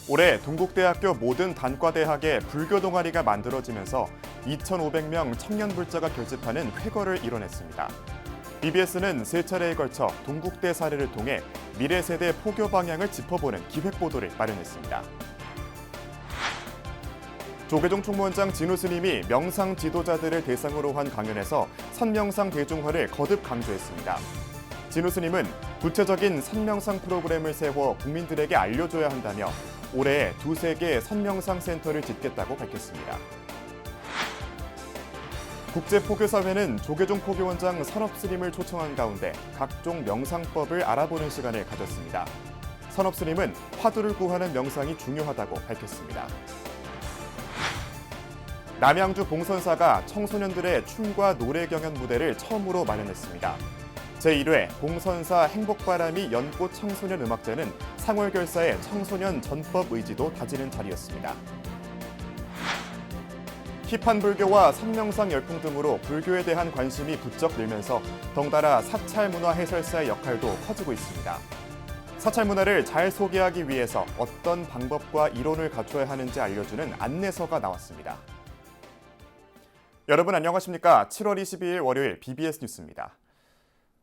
올해 동국대학교 모든 단과대학에 불교 동아리가 만들어지면서 2,500명 청년 불자가 결집하는 쾌거를 이뤄냈습니다. BBS는 세 차례에 걸쳐 동국대 사례를 통해 미래 세대 포교 방향을 짚어보는 기획 보도를 마련했습니다. 조계종 총무원장 진우 스님이 명상 지도자들을 대상으로 한 강연에서 선명상 대중화를 거듭 강조했습니다. 진우 스님은 구체적인 선명상 프로그램을 세워 국민들에게 알려줘야 한다며 올해 2-3개 선명상 센터를 짓겠다고 밝혔습니다. 국제포교사회는 조계종 포교원장 선업스님을 초청한 가운데 각종 명상법을 알아보는 시간을 가졌습니다. 선업스님은 화두를 구하는 명상이 중요하다고 밝혔습니다. 남양주 봉선사가 청소년들의 춤과 노래 경연 무대를 처음으로 마련했습니다. 제1회 봉선사 행복바람이 연꽃 청소년 음악제는 상월결사의 청소년 전법 의지도 다지는 자리였습니다. 힙한 불교와 선명상 열풍 등으로 불교에 대한 관심이 부쩍 늘면서 덩달아 사찰 문화 해설사의 역할도 커지고 있습니다. 사찰 문화를 잘 소개하기 위해서 어떤 방법과 이론을 갖춰야 하는지 알려주는 안내서가 나왔습니다. 여러분 안녕하십니까? 7월 22일 월요일 BBS 뉴스입니다.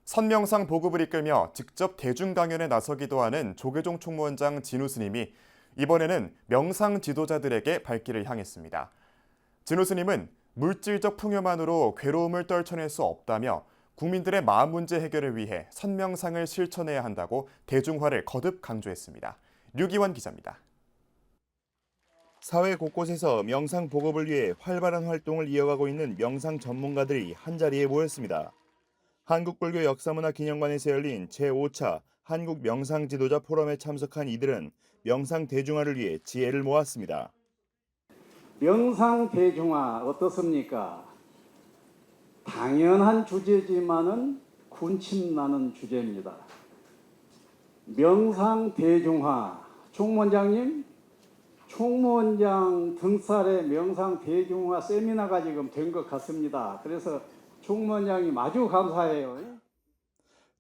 선명상 보급을 이끌며 직접 대중 강연에 나서기도 하는 조계종 총무원장 진우 스님이 이번에는 명상 지도자들에게 발길을 향했습니다. 진우 스님은 물질적 풍요만으로 괴로움을 떨쳐낼 수 없다며 국민들의 마음 문제 해결을 위해 선명상을 실천해야 한다고 대중화를 거듭 강조했습니다. 류기원 기자입니다. 사회 곳곳에서 명상 보급을 위해 활발한 활동을 이어가고 있는 명상 전문가들이 한자리에 모였습니다. 한국불교역사문화기념관에서 열린 제5차 한국 명상 지도자 포럼에 참석한 이들은 명상 대중화를 위해 지혜를 모았습니다. 명상 대중화 어떻습니까? 당연한 주제지만은 군침나는 주제입니다. 명상 대중화, 총무원장님, 총무원장 등살에 명상 대중화 세미나가 지금 된 것 같습니다. 그래서 총무원장님 아주 감사해요.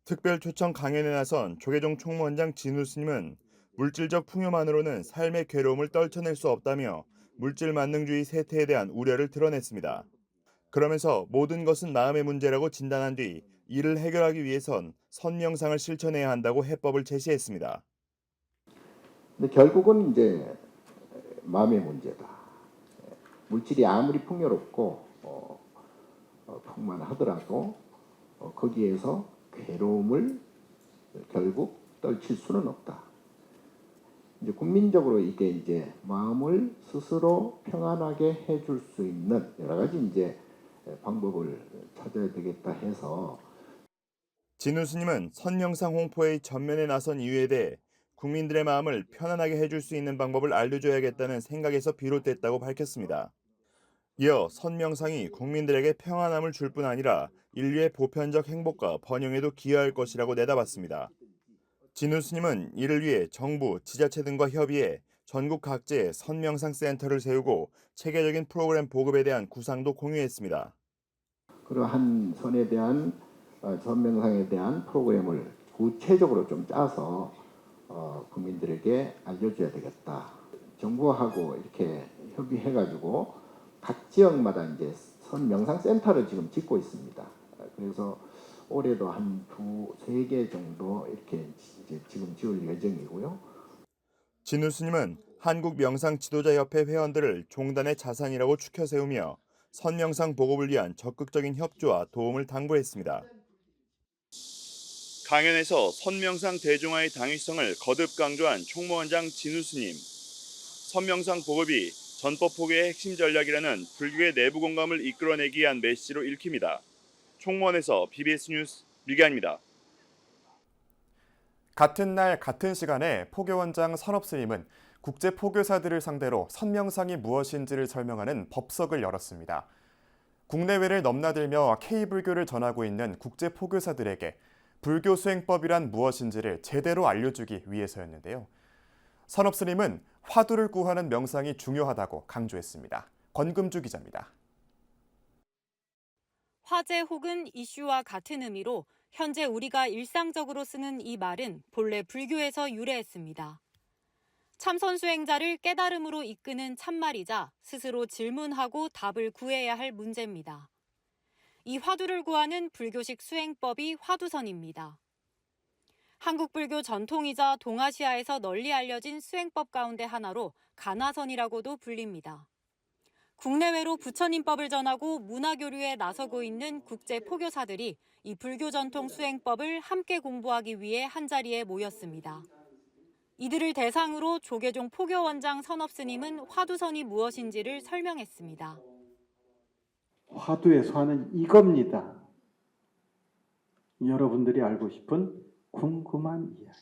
특별 초청 강연에 나선 조계종 총무원장 진우 스님은 물질적 풍요만으로는 삶의 괴로움을 떨쳐낼 수 없다며 물질 만능주의 세태에 대한 우려를 드러냈습니다. 그러면서 모든 것은 마음의 문제라고 진단한 뒤 이를 해결하기 위해선 선명상을 실천해야 한다고 해법을 제시했습니다. 근데 결국은 이제 마음의 문제다. 물질이 아무리 풍요롭고 풍만하더라도 거기에서 괴로움을 결국 떨칠 수는 없다. 이제 국민적으로 이게 이제 마음을 스스로 평안하게 해줄 수 있는 여러 가지 이제 방법을 찾아야 되겠다 해서 진우 스님은 선명상 홍보의 전면에 나선 이유에 대해 국민들의 마음을 편안하게 해줄 수 있는 방법을 알려줘야겠다는 생각에서 비롯됐다고 밝혔습니다. 이어 선명상이 국민들에게 평안함을 줄 뿐 아니라 인류의 보편적 행복과 번영에도 기여할 것이라고 내다봤습니다. 진우 스님은 이를 위해 정부, 지자체 등과 협의해 전국 각지에 선명상 센터를 세우고 체계적인 프로그램 보급에 대한 구상도 공유했습니다. 그러한 선에 대한 선명상에 대한 프로그램을 구체적으로 좀 짜서 국민들에게 알려줘야 되겠다. 정부하고 이렇게 협의해가지고 각 지역마다 이제 선명상 센터를 지금 짓고 있습니다. 그래서 올해도 한 2-3개 정도 이렇게 이제 지금 지을 예정이고요. 진우 스님은 한국 명상 지도자 협회 회원들을 종단의 자산이라고 추켜 세우며 선명상 보급을 위한 적극적인 협조와 도움을 당부했습니다. 강연에서 선명상 대중화의 당위성을 거듭 강조한 총무원장 진우 스님. 선명상 보급이 전법 포교의 핵심 전략이라는 불교의 내부 공감을 이끌어내기 위한 메시지로 읽힙니다. 총무원에서 BBS 뉴스 류기환입니다. 같은 날 같은 시간에 포교원장 선업스님은 국제 포교사들을 상대로 선명상이 무엇인지를 설명하는 법석을 열었습니다. 국내외를 넘나들며 K불교를 전하고 있는 국제 포교사들에게 불교 수행법이란 무엇인지를 제대로 알려주기 위해서였는데요. 선업스님은 화두를 구하는 명상이 중요하다고 강조했습니다. 권금주 기자입니다. 화제 혹은 이슈와 같은 의미로 현재 우리가 일상적으로 쓰는 이 말은 본래 불교에서 유래했습니다. 참선 수행자를 깨달음으로 이끄는 참말이자 스스로 질문하고 답을 구해야 할 문제입니다. 이 화두를 구하는 불교식 수행법이 화두선입니다. 한국 불교 전통이자 동아시아에서 널리 알려진 수행법 가운데 하나로 가나선이라고도 불립니다. 국내외로 부처님법을 전하고 문화교류에 나서고 있는 국제 포교사들이 이 불교 전통 수행법을 함께 공부하기 위해 한자리에 모였습니다. 이들을 대상으로 조계종 포교원장 선업스님은 화두선이 무엇인지를 설명했습니다. 화두에서 하는 이겁니다. 여러분들이 알고 싶은 궁금한 이야기.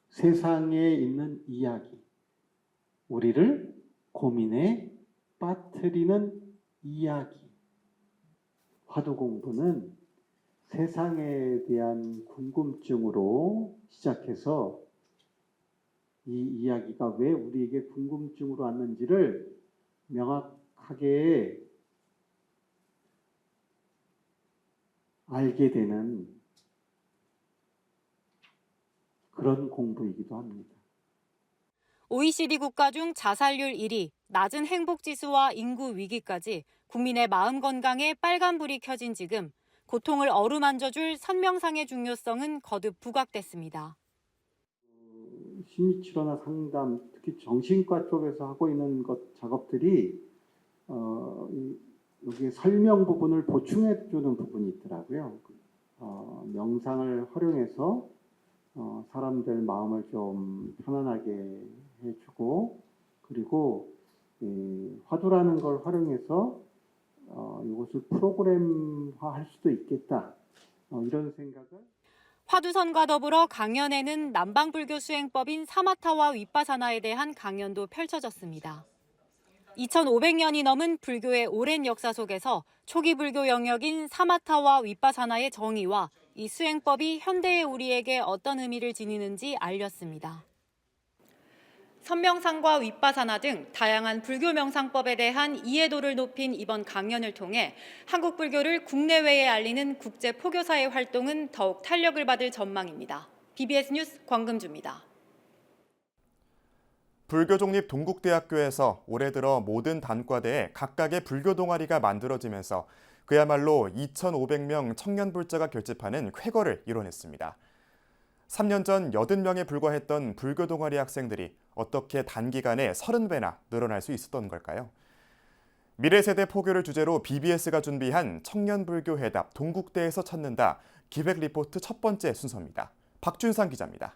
세상에 있는 이야기. 우리를 고민에 빠뜨리는 이야기. 화두 공부는 세상에 대한 궁금증으로 시작해서 이 이야기가 왜 우리에게 궁금증으로 왔는지를 명확하게 알게 되는 그런 공부이기도 합니다. OECD 국가 중 자살률 1위, 낮은 행복지수와 인구 위기까지 국민의 마음 건강에 빨간불이 켜진 지금 고통을 어루만져줄 선명상의 중요성은 거듭 부각됐습니다. 심리치료나 상담, 특히 정신과 쪽에서 하고 있는 작업들이 여기 설명 부분을 보충해 주는 부분이 있더라고요. 명상을 활용해서 사람들 마음을 좀 편안하게 해주고, 그리고 화두라는 걸 활용해서 이것을 프로그램화할 수도 있겠다, 이런 생각을. 화두선과 더불어 강연에는 남방불교 수행법인 사마타와 윗바사나에 대한 강연도 펼쳐졌습니다. 2500년이 넘은 불교의 오랜 역사 속에서 초기 불교 영역인 사마타와 윗바사나의 정의와 이 수행법이 현대의 우리에게 어떤 의미를 지니는지 알렸습니다. 선명상과 윗바사나 등 다양한 불교 명상법에 대한 이해도를 높인 이번 강연을 통해 한국 불교를 국내외에 알리는 국제 포교사의 활동은 더욱 탄력을 받을 전망입니다. BBS 뉴스 광금주입니다. 불교종립 동국대학교에서 올해 들어 모든 단과대에 각각의 불교 동아리가 만들어지면서 그야말로 2,500명 청년불자가 결집하는 쾌거를 이뤄냈습니다. 3년 전 80명에 불과했던 불교 동아리 학생들이 어떻게 단기간에 30배나 늘어날 수 있었던 걸까요? 미래세대 포교를 주제로 BBS가 준비한 청년불교 회답 동국대에서 찾는다 기획 리포트 첫 번째 순서입니다. 박준상 기자입니다.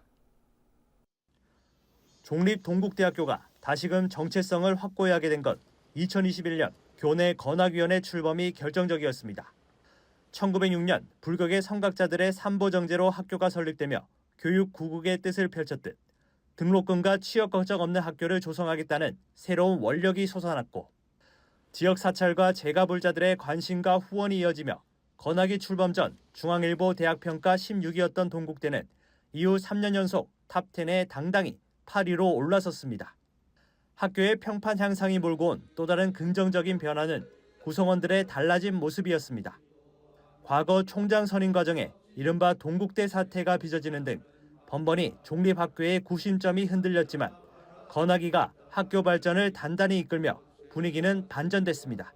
종립동국대학교가 다시금 정체성을 확고히하게 된 것 2021년 교내 건학위원회 출범이 결정적이었습니다. 1906년 불교계 성각자들의 삼보정제로 학교가 설립되며 교육 구국의 뜻을 펼쳤듯 등록금과 취업 걱정 없는 학교를 조성하겠다는 새로운 원력이 솟아났고 지역 사찰과 재가불자들의 관심과 후원이 이어지며 건학위 출범 전 중앙일보 대학평가 16위였던 동국대는 이후 3년 연속 탑10에 당당히 8위로 올라섰습니다. 학교의 평판 향상이 몰고 온 또 다른 긍정적인 변화는 구성원들의 달라진 모습이었습니다. 과거 총장 선임 과정에 이른바 동국대 사태가 빚어지는 등 번번이 종립학교의 구심점이 흔들렸지만 건학위가 학교 발전을 단단히 이끌며 분위기는 반전됐습니다.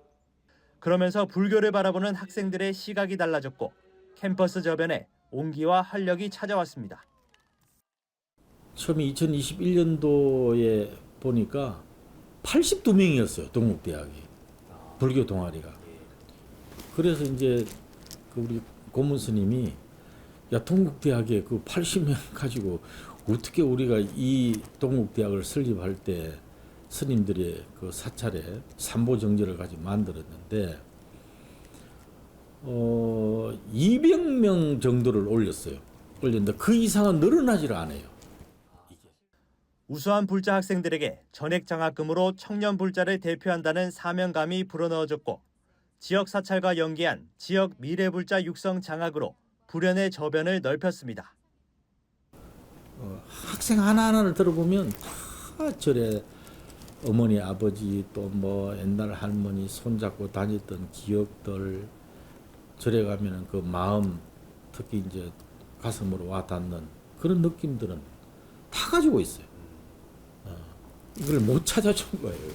그러면서 불교를 바라보는 학생들의 시각이 달라졌고 캠퍼스 저변에 온기와 활력이 찾아왔습니다. 처음에 2021년도에 보니까 82명이었어요. 동국대학이. 불교 동아리가. 그래서 이제 우리 고문 스님이 야 동국대학에 그 80명 가지고 어떻게 우리가 이 동국대학을 설립할 때 스님들의 그 사찰에 삼보정제를 가지고 만들었는데 200명 정도를 올렸는데 그 이상은 늘어나질 않아요. 우수한 불자 학생들에게 전액 장학금으로 청년 불자를 대표한다는 사명감이 불어넣어졌고 지역 사찰과 연계한 지역 미래 불자 육성 장학으로 불연의 저변을 넓혔습니다. 학생 하나하나를 들어보면 다 절에 어머니 아버지 또 뭐 옛날 할머니 손잡고 다녔던 기억들 절에 가면은 그 마음 특히 이제 가슴으로 와닿는 그런 느낌들은 다 가지고 있어요. 이걸 못 찾아준 거예요.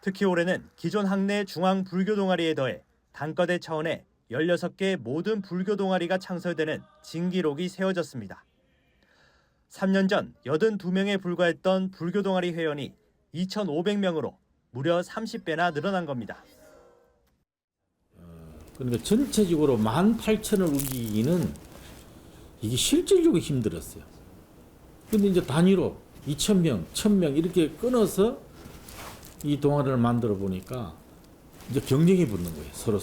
특히 올해는 기존 학내 중앙 불교 동아리에 더해 단과대 차원의 16개 모든 불교 동아리가 창설되는 진기록이 세워졌습니다. 3년 전 82명에 불과했던 불교 동아리 회원이 2,500명으로 무려 30배나 늘어난 겁니다. 그러니까 전체적으로 18,000을 우기기는 이게 실질적으로 힘들었어요. 근데 이제 단위로 2,000명, 1,000명 이렇게 끊어서 이 동아리를 만들어 보니까 이제 경쟁이 붙는 거예요, 서로.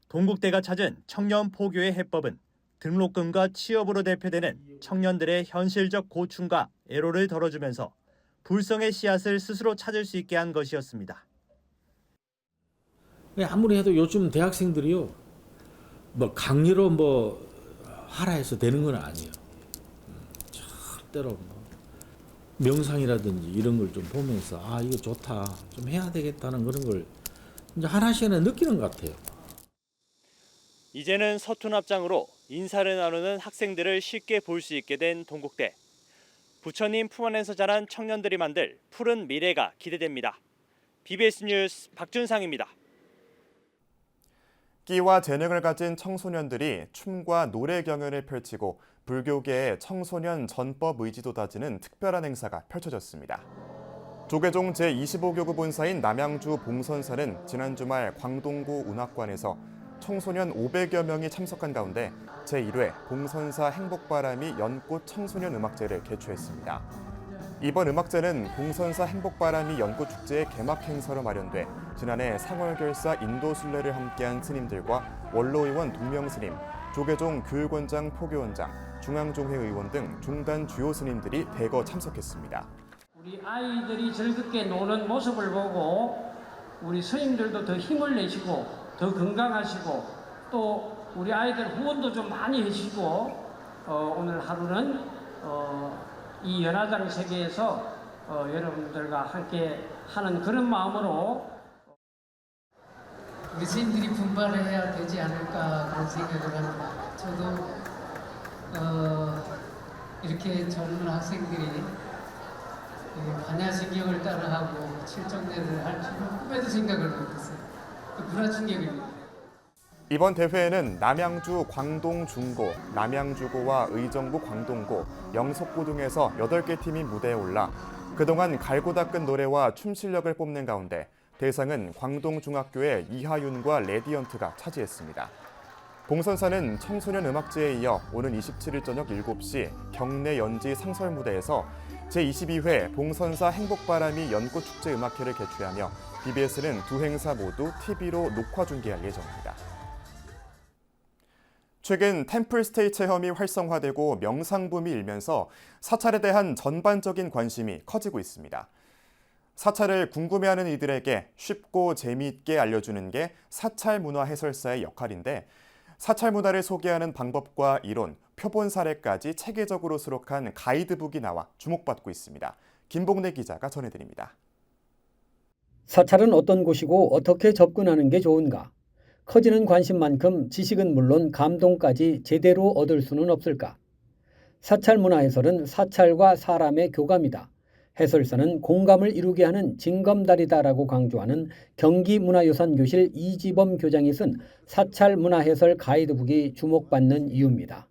동국대가 찾은 청년 포교의 해법은 등록금과 취업으로 대표되는 청년들의 현실적 고충과 애로를 덜어주면서 불성의 씨앗을 스스로 찾을 수 있게 한 것이었습니다. 아무리 해도 요즘 대학생들이요, 뭐 강의로 뭐 하라 해서 되는 건 아니에요. 절대로 뭐 명상이라든지 이런 걸 좀 보면서 아 이거 좋다, 좀 해야 되겠다는 그런 걸 이제 하나씩 느끼는 것 같아요. 이제는 서툰 합장으로 인사를 나누는 학생들을 쉽게 볼 수 있게 된 동국대. 부처님 품 안에서 자란 청년들이 만들 푸른 미래가 기대됩니다. BBS 뉴스 박준상입니다. 끼와 재능을 가진 청소년들이 춤과 노래 경연을 펼치고 불교계의 청소년 전법 의지도 다지는 특별한 행사가 펼쳐졌습니다. 조계종 제25교구 본사인 남양주 봉선사는 지난 주말 광동구 운악관에서 청소년 500여 명이 참석한 가운데 제1회 봉선사 행복바람이 연꽃 청소년 음악제를 개최했습니다. 이번 음악제는 봉선사 행복바람이 연꽃축제의 개막 행사로 마련돼 지난해 상월결사 인도순례를 함께한 스님들과 원로의원 동명스님, 조계종 교육원장 포교원장, 중앙종회 의원 등 종단 주요 스님들이 대거 참석했습니다. 우리 아이들이 즐겁게 노는 모습을 보고 우리 스님들도 더 힘을 내시고 더 건강하시고 또 우리 아이들 후원도 좀 많이 해주시고 오늘 하루는 이 연화장 세계에서 여러분들과 함께 하는 그런 마음으로 우리 스님들이 분발을 해야 되지 않을까 그런 생각을 합니다. 저도 이렇게 젊은 학생들이 반야신경을 따라하고 칠정대를 할 줄은 꿈에도 생각을 못했어요. 문화충격입니다. 이번 대회에는 남양주 광동중고, 남양주고와 의정부 광동고, 영석고 등에서 8개 팀이 무대에 올라 그동안 갈고 닦은 노래와 춤 실력을 뽑는 가운데 대상은 광동중학교의 이하윤과 레디언트가 차지했습니다. 봉선사는 청소년 음악제에 이어 오는 27일 저녁 7시 경내 연지 상설 무대에서 제22회 봉선사 행복바람이 연꽃축제 음악회를 개최하며 BBS는 두 행사 모두 TV로 녹화 중계할 예정입니다. 최근 템플스테이 체험이 활성화되고 명상붐이 일면서 사찰에 대한 전반적인 관심이 커지고 있습니다. 사찰을 궁금해하는 이들에게 쉽고 재미있게 알려주는 게 사찰 문화 해설사의 역할인데 사찰 문화를 소개하는 방법과 이론, 표본 사례까지 체계적으로 수록한 가이드북이 나와 주목받고 있습니다. 김봉래 기자가 전해드립니다. 사찰은 어떤 곳이고 어떻게 접근하는 게 좋은가? 커지는 관심만큼 지식은 물론 감동까지 제대로 얻을 수는 없을까? 사찰 문화 해설은 사찰과 사람의 교감이다. 해설사는 공감을 이루게 하는 징검다리다라고 강조하는 경기문화유산교실 이지범 교장이 쓴 사찰 문화 해설 가이드북이 주목받는 이유입니다.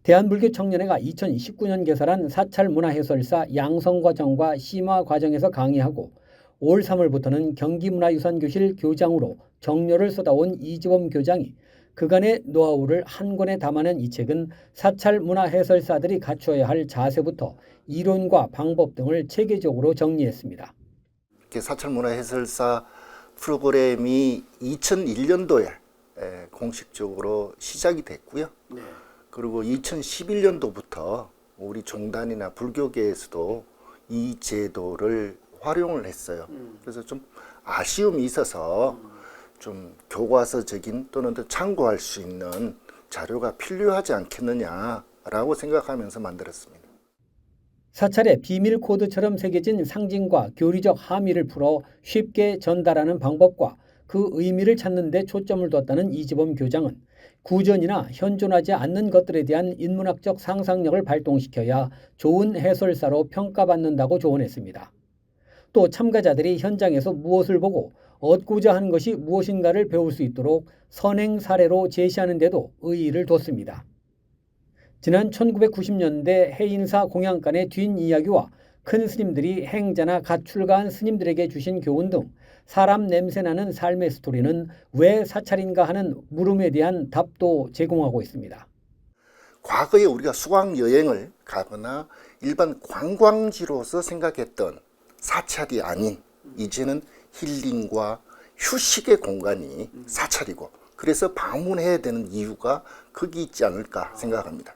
대한불교청년회가 2019년 개설한 사찰 문화 해설사 양성과정과 심화과정에서 강의하고 올 3월부터는 경기문화유산교실 교장으로 정료를 쏟아온 이지범 교장이 그간의 노하우를 한 권에 담아낸 이 책은 사찰 문화 해설사들이 갖춰야 할 자세부터 이론과 방법 등을 체계적으로 정리했습니다. 사찰 문화 해설사 프로그램이 2001년도에 공식적으로 시작이 됐고요. 네. 그리고 2011년도부터 우리 종단이나 불교계에서도 이 제도를 활용을 했어요. 그래서 좀 아쉬움이 있어서 좀 교과서적인 또는 더 참고할 수 있는 자료가 필요하지 않겠느냐라고 생각하면서 만들었습니다. 사찰의 비밀 코드처럼 새겨진 상징과 교리적 함의를 풀어 쉽게 전달하는 방법과 그 의미를 찾는 데 초점을 뒀다는 이지범 교장은 구전이나 현존하지 않는 것들에 대한 인문학적 상상력을 발동시켜야 좋은 해설사로 평가받는다고 조언했습니다. 또 참가자들이 현장에서 무엇을 보고 얻고자 하는 것이 무엇인가를 배울 수 있도록 선행 사례로 제시하는 데도 의의를 뒀습니다. 지난 1990년대 해인사 공양간의 뒷이야기와 큰 스님들이 행자나 갓 출가한 스님들에게 주신 교훈 등 사람 냄새나는 삶의 스토리는 왜 사찰인가 하는 물음에 대한 답도 제공하고 있습니다. 과거에 우리가 수학여행을 가거나 일반 관광지로서 생각했던 사찰이 아닌 이제는 힐링과 휴식의 공간이 사찰이고 그래서 방문해야 되는 이유가 거기 있지 않을까 생각합니다.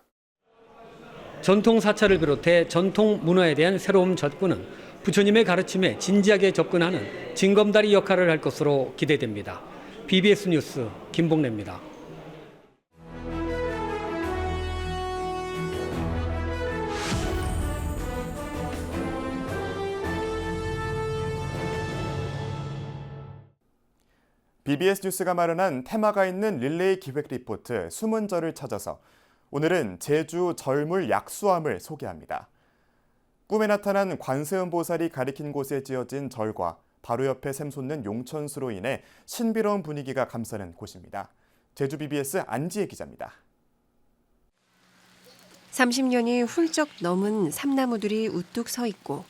전통 사찰을 비롯해 전통 문화에 대한 새로운 접근은 부처님의 가르침에 진지하게 접근하는 징검다리 역할을 할 것으로 기대됩니다. BBS 뉴스 김봉래입니다. BBS 뉴스가 마련한 테마가 있는 릴레이 기획 리포트 숨은 절을 찾아서 오늘은 제주 절물 약수암을 소개합니다. 꿈에 나타난 관세음보살이 가리킨 곳에 지어진 절과 바로 옆에 샘솟는 용천수로 인해 신비로운 분위기가 감싸는 곳입니다. 제주 BBS 안지혜 기자입니다. 30년이 훌쩍 넘은 삼나무들이 우뚝 서 있고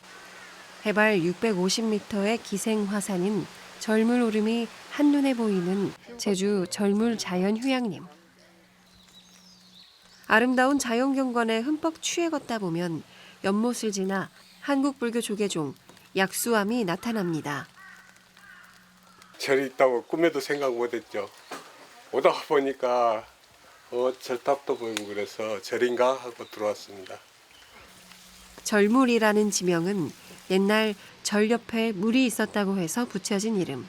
해발 650m의 기생화산인 절물 오름이 한눈에 보이는 제주 절물 자연휴양림. 아름다운 자연경관에 흠뻑 취해 걷다 보면 연못을 지나 한국불교 조계종 약수암이 나타납니다. 절이 있다고 꿈에도 생각 못했죠. 오다 보니까 절탑도 보이고 그래서 절인가 하고 들어왔습니다. 절물이라는 지명은 옛날 절 옆에 물이 있었다고 해서 붙여진 이름.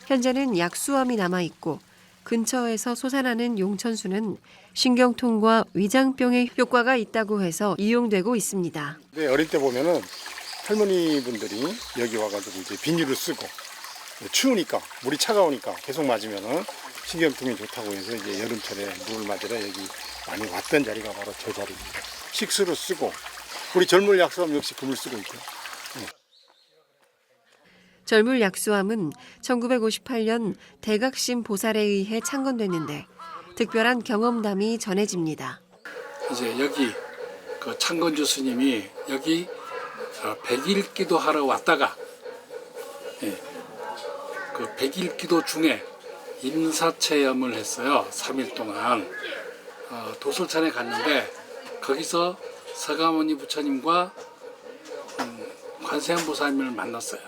현재는 약수암이 남아있고 근처에서 솟아나는 용천수는 신경통과 위장병에 효과가 있다고 해서 이용되고 있습니다. 네, 어릴 때 보면은 할머니 분들이 여기 와가지고 이제 비닐을 쓰고 추우니까 물이 차가우니까 계속 맞으면은 신경통이 좋다고 해서 이제 여름철에 물을 맞으러 여기 많이 왔던 자리가 바로 저 자리입니다. 식수로 쓰고 우리 절물 약수암 역시 금을 쓰고 있죠. 네. 절물 약수암은 1958년 대각심 보살에 의해 창건됐는데 특별한 경험담이 전해집니다. 이제 여기 그 창건주 스님이 여기 100일 기도하러 왔다가 그 100일 기도 중에 임사체험을 했어요. 3일 동안 도솔천에 갔는데 거기서 서가모니 부처님과 관세음보살님을 만났어요.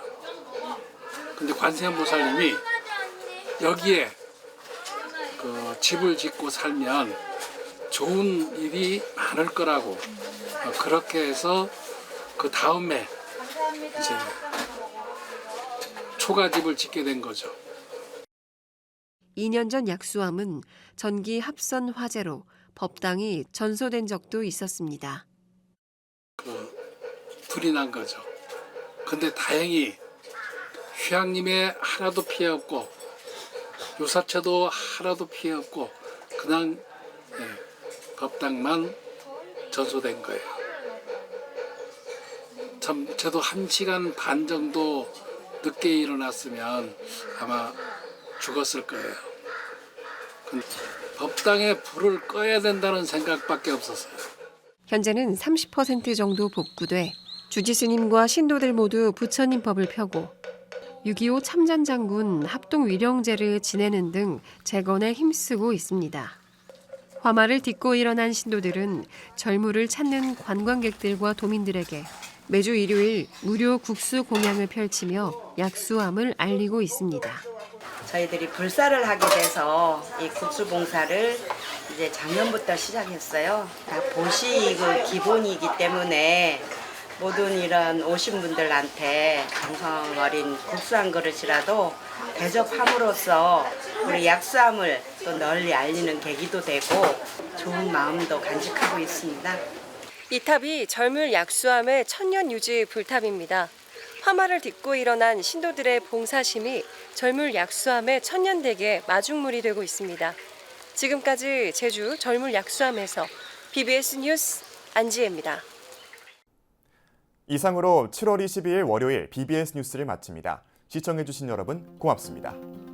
근데 관세음보살님이 여기에 그 집을 짓고 살면 좋은 일이 많을 거라고 그렇게 해서 그 다음에 이제 초가집을 짓게 된 거죠. 2년 전 약수암은 전기 합선 화재로 법당이 전소된 적도 있었습니다. 불이 난 거죠. 근데 다행히 휴양림에 하나도 피해 없고 유사체도 하나도 피해 없고 그냥 법당만 전소된 거예요. 참 저도 1시간 반 정도 늦게 일어났으면 아마 죽었을 거예요. 법당에 불을 꺼야 된다는 생각밖에 없었어요. 현재는 30% 정도 복구돼 주지스님과 신도들 모두 부처님 법을 펴고 6.25 참전장군 합동위령제를 지내는 등 재건에 힘쓰고 있습니다. 화마를 딛고 일어난 신도들은 절물을 찾는 관광객들과 도민들에게 매주 일요일 무료 국수 공양을 펼치며 약수암을 알리고 있습니다. 저희들이 불사를 하게 돼서 이 국수 봉사를 이제 작년부터 시작했어요. 다 보시 기본이기 때문에 모든 이런 오신 분들한테 정성 어린 국수 한 그릇이라도 대접함으로써 우리 약수암을 또 널리 알리는 계기도 되고 좋은 마음도 간직하고 있습니다. 이 탑이 절물 약수암의 천년 유지 불탑입니다. 화마를 딛고 일어난 신도들의 봉사심이 절물 약수함의 천년대계 마중물이 되고 있습니다. 지금까지 제주 절물 약수함에서 BBS 뉴스 안지혜입니다. 이상으로 7월 22일 월요일 BBS 뉴스를 마칩니다. 시청해주신 여러분 고맙습니다.